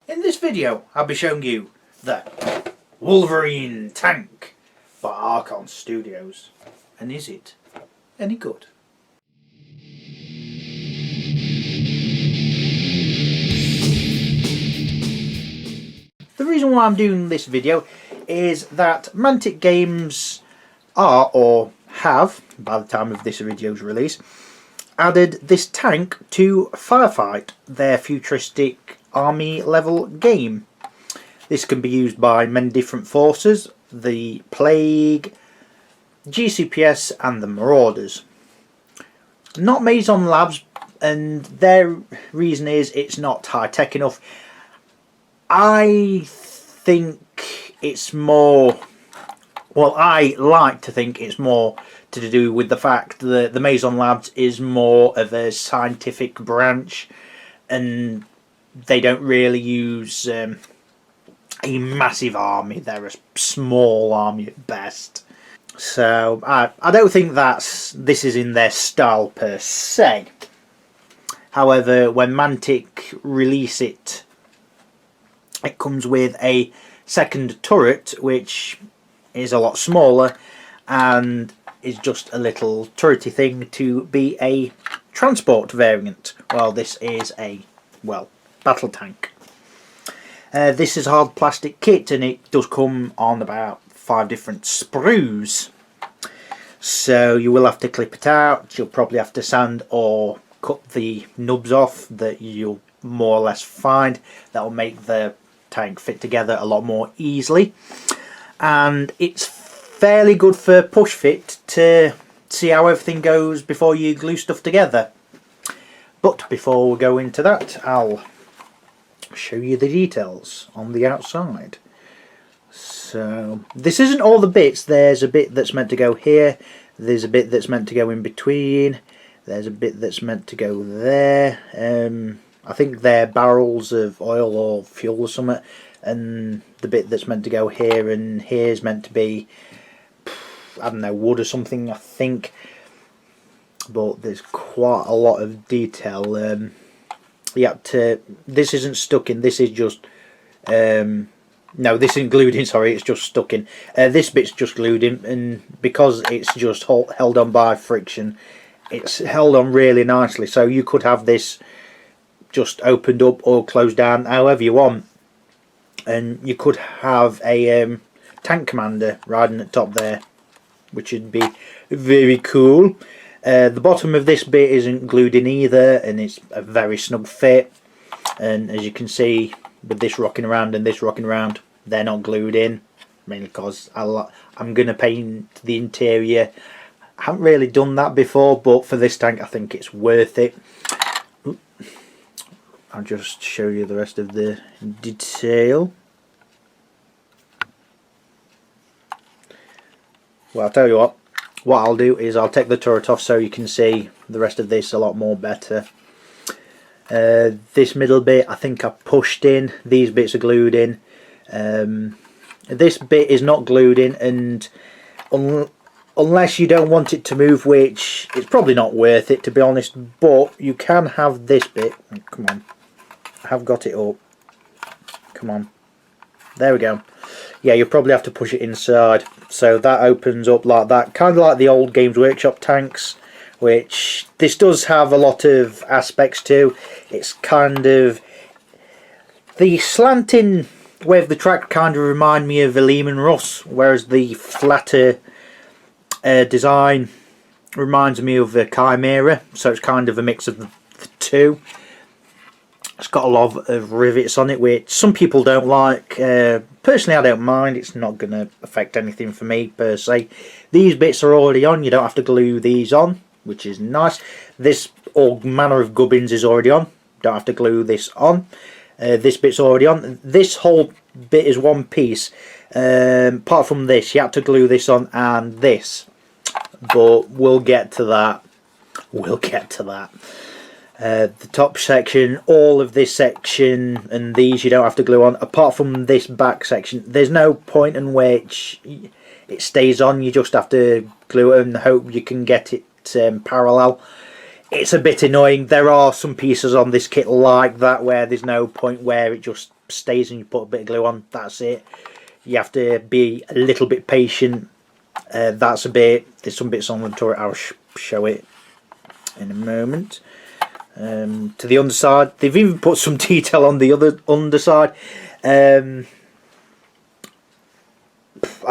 In this video I'll be showing you the Wolverine tank by Archon Studios. And is it any good? The reason why I'm doing this video is that Mantic Games are, or have, by the time of this video's release, added this tank to Firefight, their futuristic army level game. This can be used by many different forces: the Plague, GCPS and the Marauders. Not Maison Labs, and their reason is it's not high tech enough. I think it's more, well, I like to think it's more to do with the fact that the Maison Labs is more of a scientific branch, and they don't really use a massive army. They're a small army at best. So I don't think this is in their style per se. However, when Mantic release it, it comes with a second turret, which is a lot smaller and is just a little turrety thing to be a transport variant. Well, this is a, well, battle tank. This is a hard plastic kit, and it does come on about 5 different sprues. So you will have to clip it out. You'll probably have to sand or cut the nubs off that you'll more or less find. That will make the tank fit together a lot more easily. And it's fairly good for push fit to see how everything goes before you glue stuff together. But before we go into that, I'll show you the details on the outside. So this isn't all the bits. There's a bit that's meant to go here, there's a bit that's meant to go in between, there's a bit that's meant to go there. I think they're barrels of oil or fuel or something, and the bit that's meant to go here and here is meant to be, I don't know, wood or something, I think. But there's quite a lot of detail. This isn't stuck in, this is just no, this isn't glued in, sorry, it's just stuck in. This bit's just glued in, and because it's just held on by friction, it's held on really nicely. So you could have this just opened up or closed down however you want, and you could have a tank commander riding at the top there, which would be very cool. The bottom of this bit isn't glued in either, and it's a very snug fit. And as you can see, with this rocking around and this rocking around, they're not glued in, mainly because I'm going to paint the interior. I haven't really done that before, but for this tank I think it's worth it. I'll just show you the rest of the detail. Well, I'll tell you what I'll do is I'll take the turret off so you can see the rest of this a lot more better. This middle bit I think I pushed in, these bits are glued in. This bit is not glued in, and unless you don't want it to move, which it's probably not worth it to be honest, but you can have this bit. Come on, I have got it up, come on, there we go. Yeah, you'll probably have to push it inside, so that opens up like that, kind of like the old Games Workshop tanks, which this does have a lot of aspects to. It's kind of, the slanting way of the track kind of remind me of a Lehman Russ, whereas the flatter design reminds me of a Chimera, so it's kind of a mix of the two. It's got a lot of rivets on it, which some people don't like. Personally, I don't mind. It's not going to affect anything for me per se. These bits are already on. You don't have to glue these on, which is nice. This all manner of gubbins is already on. Don't have to glue this on. This bit's already on. This whole bit is one piece. Apart from this, you have to glue this on and this. But we'll get to that. We'll get to that. The top section, all of this section and these you don't have to glue on, apart from this back section. There's no point in which it stays on, you just have to glue it and hope you can get it parallel. It's a bit annoying. There are some pieces on this kit like that where there's no point, where it just stays and you put a bit of glue on. That's it. You have to be a little bit patient. That's a bit. There's some bits on the turret. I'll show it in a moment. To the underside, they've even put some detail on the other underside. I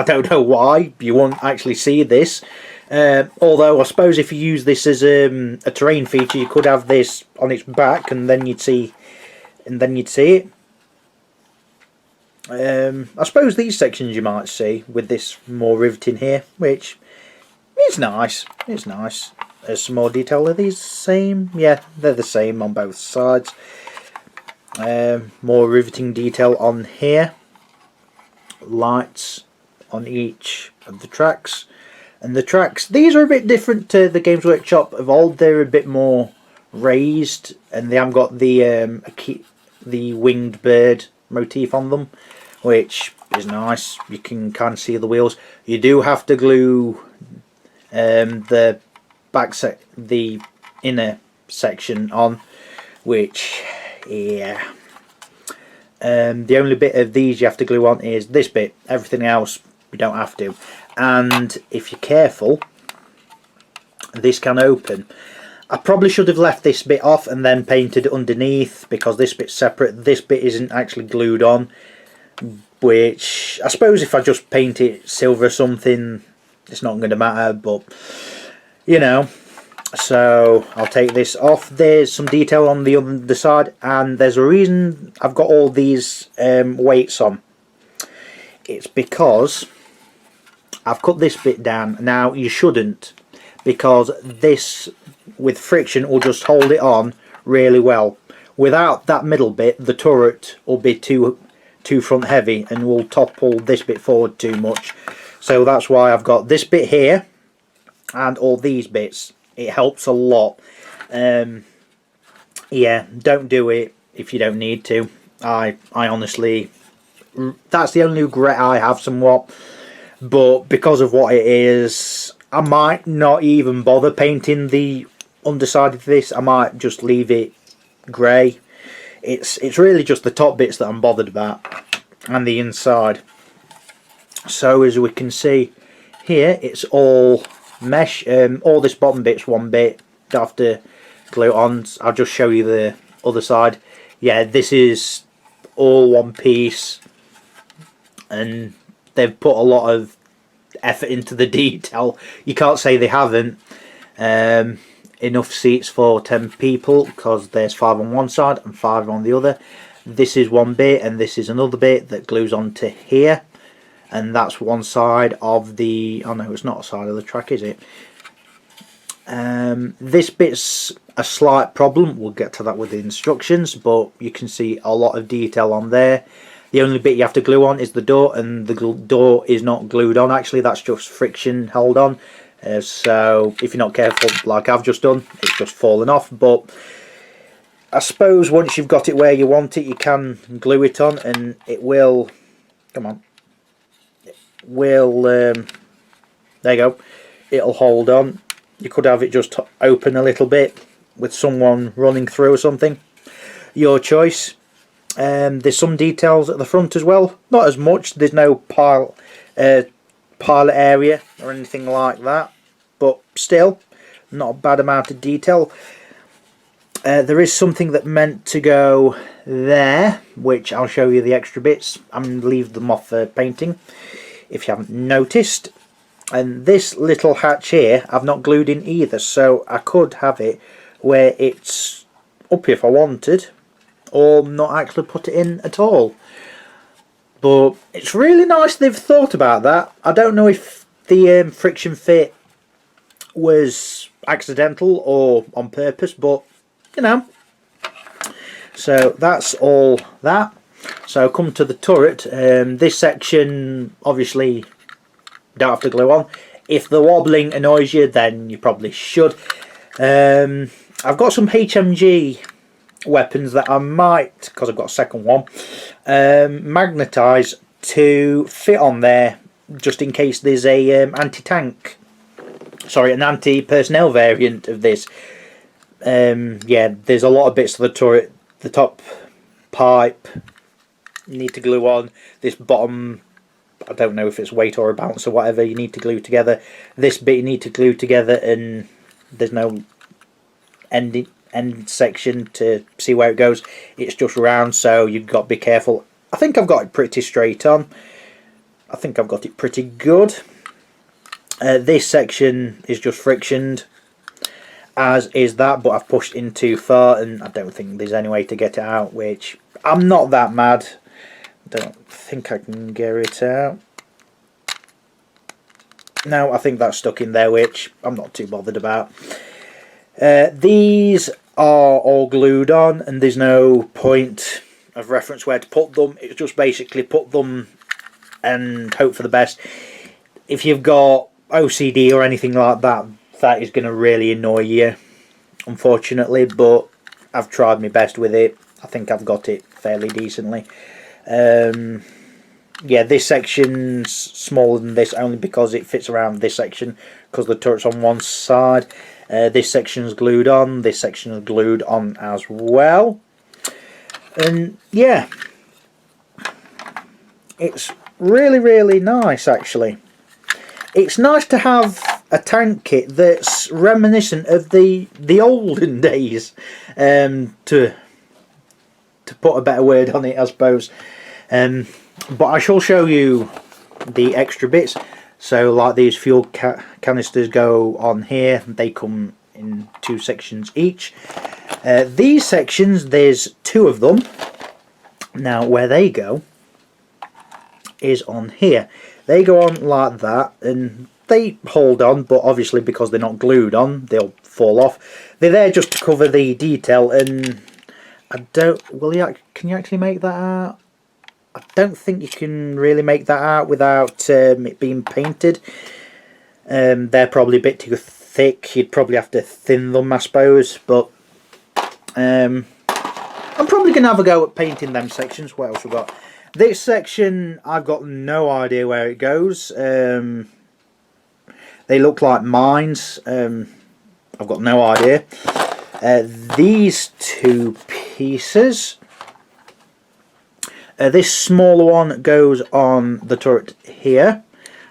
don't know why you won't actually see this. Although I suppose if you use this as a terrain feature, you could have this on its back, and then you'd see it. I suppose these sections you might see with this more riveting here, which is nice. It's nice. There's some more detail. Are these the same? Yeah, they're the same on both sides. More riveting detail on here. Lights on each of the tracks. And the tracks, these are a bit different to the Games Workshop of old. They're a bit more raised, and they haven't got the winged bird motif on them, which is nice. You can kind of see the wheels. You do have to glue the the inner section on, which, yeah. The only bit of these you have to glue on is this bit. Everything else you don't have to. And if you're careful, this can open. I probably should have left this bit off and then painted underneath, because this bit's separate. This bit isn't actually glued on, which I suppose if I just paint it silver or something, it's not going to matter, but you know. So I'll take this off. There's some detail on the other side, and there's a reason I've got all these weights on. It's because I've cut this bit down. Now you shouldn't, because this with friction will just hold it on really well. Without that middle bit, the turret will be too front heavy and will topple this bit forward too much. So that's why I've got this bit here and all these bits. It helps a lot. Yeah, don't do it if you don't need to. I honestly, that's the only regret I have somewhat. But because of what it is, I might not even bother painting the underside of this. I might just leave it grey. It's really just the top bits that I'm bothered about, and the inside. So as we can see here, it's all mesh. All this bottom bit's one bit. Don't have to glue it on. I'll just show you the other side. Yeah, this is all one piece, and they've put a lot of effort into the detail. You can't say they haven't. Enough seats for 10 people, because there's 5 on one side and 5 on the other. This is one bit, and this is another bit that glues onto here, and that's one side of the, oh no, it's not a side of the track, is it? This bit's a slight problem. We'll get to that with the instructions, but you can see a lot of detail on there. The only bit you have to glue on is the door, and the door is not glued on actually, that's just friction held on. So if you're not careful, like I've just done, it's just fallen off. But I suppose once you've got it where you want it, you can glue it on, and it will, come on, it will, there you go, it'll hold on. You could have it just open a little bit with someone running through or something, your choice. There's some details at the front as well, not as much. There's no pilot area or anything like that, but still not a bad amount of detail. There is something that meant to go there, which I'll show you the extra bits. I'm going to leave them off for painting if you haven't noticed. And this little hatch here I've not glued in either, so I could have it where it's up here if I wanted, or not actually put it in at all. But it's really nice they've thought about that. I don't know if the friction fit was accidental or on purpose, but you know. So that's all that. So come to the turret. This section obviously don't have to glue on. If the wobbling annoys you, then you probably should. I've got some HMG weapons that I might, because I've got a second one, magnetise to fit on there, just in case there's a anti-tank, sorry, an anti-personnel variant of this. Yeah, there's a lot of bits of the turret, the top pipe, you need to glue on. This bottom, I don't know if it's weight or a bounce or whatever, you need to glue together. This bit you need to glue together, and there's no end section to see where it goes. It's just round, so you've got to be careful. I think I've got it pretty straight on. I think I've got it pretty good. This section is just frictioned, as is that, but I've pushed in too far, and I don't think there's any way to get it out, which I'm not that mad. I don't think I can get it out. No, I think that's stuck in there, which I'm not too bothered about. These are all glued on, and there's no point of reference where to put them. It's just basically put them and hope for the best. If you've got OCD or anything like that, that is going to really annoy you, unfortunately, but I've tried my best with it. I think I've got it fairly decently. Yeah, this section's smaller than this only because it fits around this section, because the turret's on one side. This section's glued on, this section is glued on as well. And yeah, it's really, really nice actually. It's nice to have a tank kit that's reminiscent of the olden days, to put a better word on it, I suppose. But I shall show you the extra bits. So like these fuel canisters go on here, they come in 2 sections each. These sections, there's 2 of them. Now where they go is on here. They go on like that, and they hold on, but obviously because they're not glued on, they'll fall off. They're there just to cover the detail, and I don't... can you actually make that out? I don't think you can really make that out without it being painted. They're probably a bit too thick. You'd probably have to thin them, I suppose. But I'm probably going to have a go at painting them sections. What else we got? This section, I've got no idea where it goes. They look like mines. I've got no idea. These 2 pieces. This smaller one goes on the turret here.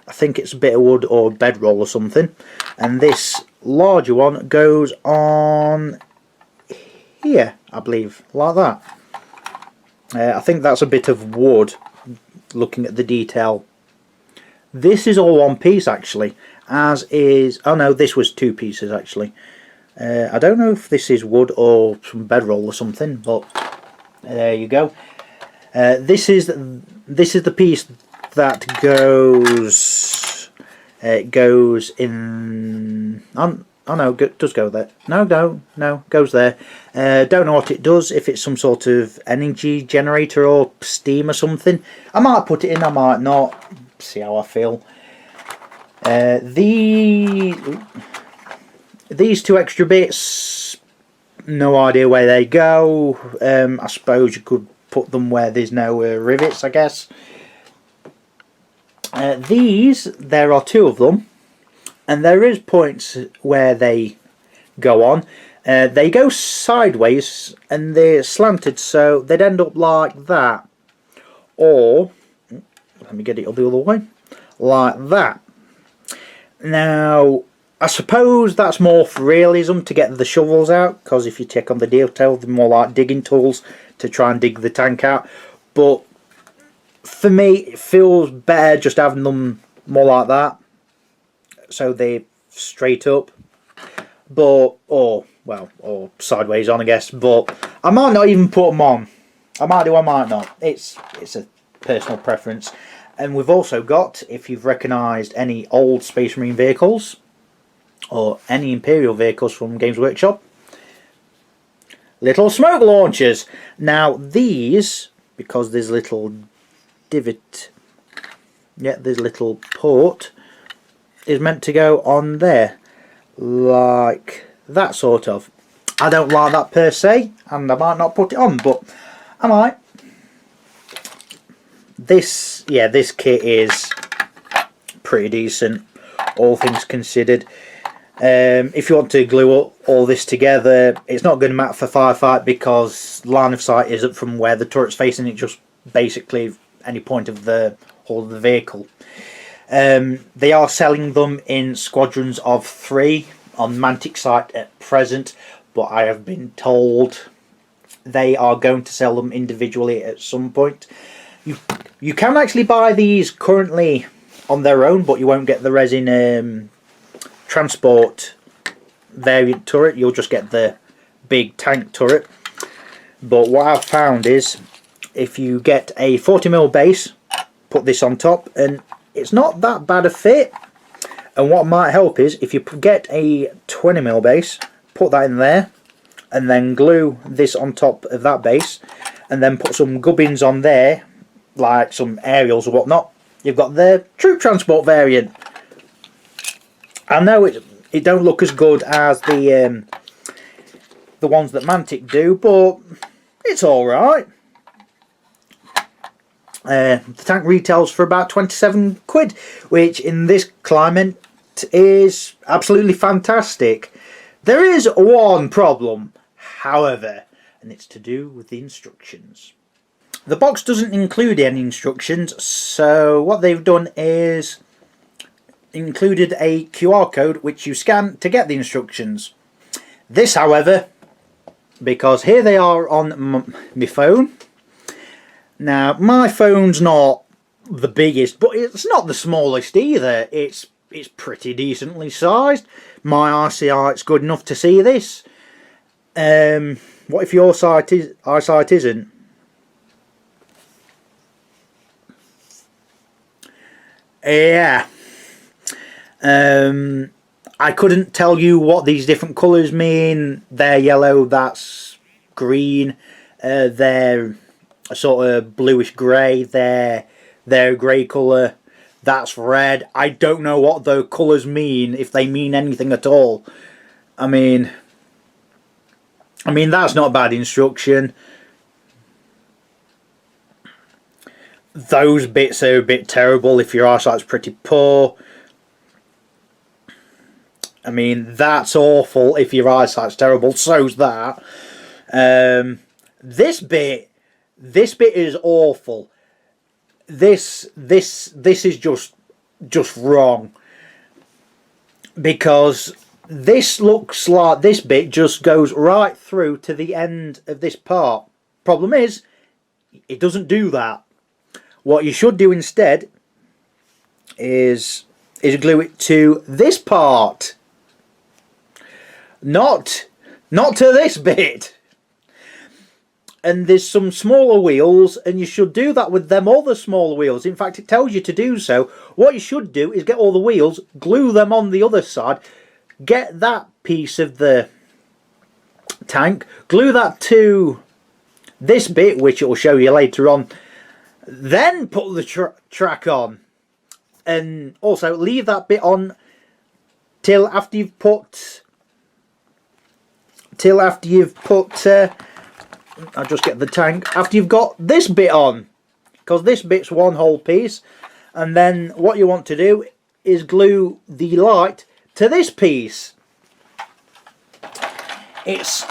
I think it's a bit of wood or bedroll or something. And this larger one goes on here, I believe, like that. I think that's a bit of wood, looking at the detail. This is all one piece actually, as is... oh no, this was 2 pieces actually. I don't know if this is wood or some bedroll or something, but there you go. This is the piece that goes... it goes in... oh no, it does go there. No, goes there. Don't know what it does, if it's some sort of energy generator or steam or something. I might put it in, I might not. See how I feel. These 2 extra bits, no idea where they go. I suppose you could put them where there's no rivets, I guess. These, there are 2 of them. And there is points where they go on. They go sideways and they're slanted, so they'd end up like that. Or, let me get it the other way, like that. Now, I suppose that's more for realism, to get the shovels out, because if you check on the detail, they're more like digging tools to try and dig the tank out. But for me, it feels better just having them more like that, so they're straight up, but or sideways on, I guess. But I might not even put them on. I might do, I might not. It's a personal preference. And we've also got, if you've recognised any old Space Marine vehicles or any Imperial vehicles from Games Workshop, little smoke launchers. Now these, because there's little divot, yeah, there's little port, is meant to go on there, like that sort of. I don't like that per se, and I might not put it on, but I might. This kit is pretty decent, all things considered. If you want to glue all this together, it's not going to matter for firefight, because line of sight isn't from where the turret's facing, it just basically any point of the whole of the vehicle. They are selling them in squadrons of 3 on Mantic site at present, but I have been told they are going to sell them individually at some point. You can actually buy these currently on their own, but you won't get the resin transport variant turret. You'll just get the big tank turret. But what I've found is if you get a 40mm base, put this on top, and it's not that bad a fit. And what might help is if you get a 20mm base, put that in there, and then glue this on top of that base, and then put some gubbins on there, like some aerials or whatnot. You've got the troop transport variant. I know it don't look as good as the ones that Mantic do, but it's alright. The tank retails for about 27 quid, which in this climate is absolutely fantastic. There is one problem, however, and it's to do with the instructions. The box doesn't include any instructions, so what they've done is included a QR code which you scan to get the instructions. This, however, because here they are on my phone. Now, my phone's not the biggest, but it's not the smallest either. It's pretty decently sized. My eyesight's good enough to see this. What if your eyesight isn't? Yeah. I couldn't tell you what these different colours mean. They're yellow, that's green. They're a sort of bluish grey. They're grey colour, that's red. I don't know what the colours mean, if they mean anything at all. I mean that's not a bad instruction. Those bits are a bit terrible if your eyesight's pretty poor. I mean, that's awful if your eyesight's terrible. So's that. This bit is awful. This is just wrong, because this looks like this bit just goes right through to the end of this part. Problem is, it doesn't do that. What you should do instead is glue it to this part. Not to this bit. And there's some smaller wheels, and you should do that with them other smaller wheels. In fact, it tells you to do so. What you should do is get all the wheels, glue them on the other side, get that piece of the tank, glue that to this bit, which it will show you later on, then put the track on, and also leave that bit on till after you've put I'll just get the tank, after you've got this bit on, because this bit's one whole piece. And then what you want to do is glue the light to this piece. It's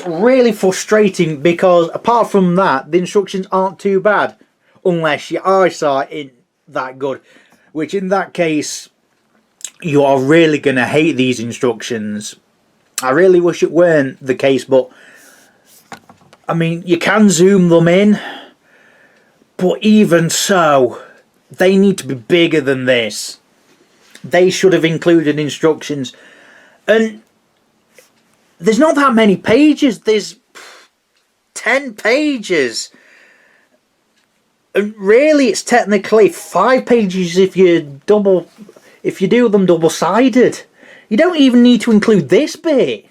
really frustrating, because apart from that, the instructions aren't too bad, unless your eyesight isn't that good, which in that case you are really going to hate these instructions. I really wish it weren't the case, but I mean, you can zoom them in, but even so, they need to be bigger than this. They should have included instructions. And there's not that many pages. There's 10 pages. And really, it's technically 5 pages if you do them double-sided. You don't even need to include this bit.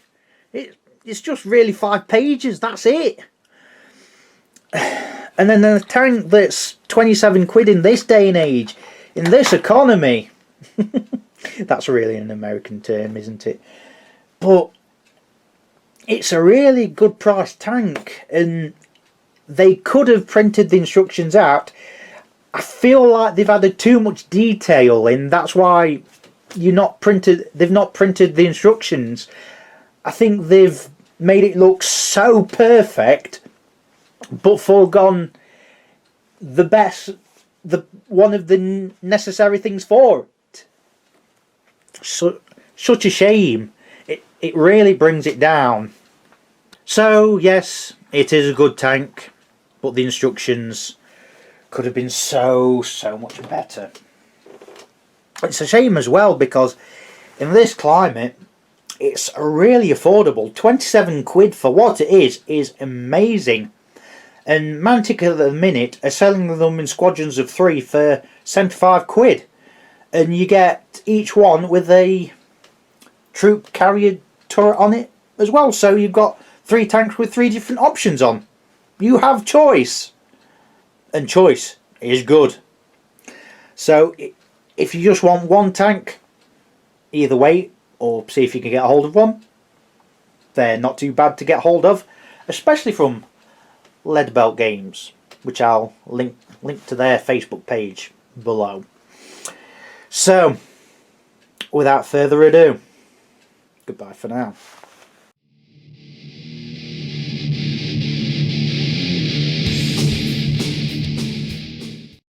It's just really 5 pages, that's it. And then a tank that's 27 quid in this day and age, in this economy. That's really an American term, isn't it? But it's a really good priced tank, and they could have printed the instructions out. I feel like they've added too much detail in. That's why they've not printed the instructions. I think they've made it look so perfect, but foregone the best, one of the necessary things for it. Such a shame. It really brings it down. So yes, it is a good tank, but the instructions could have been so much better. It's a shame as well, because in this climate it's really affordable. 27 quid for what it is amazing. And Mantic at the minute are selling them in squadrons of 3 for 75 quid. And you get each one with a troop carrier turret on it as well. So you've got 3 tanks with 3 different options on. You have choice. And choice is good. So if you just want one tank, either wait or see if you can get a hold of one. They're not too bad to get hold of, especially from Leadbelt Games, which I'll link to their Facebook page below. So, without further ado, goodbye for now.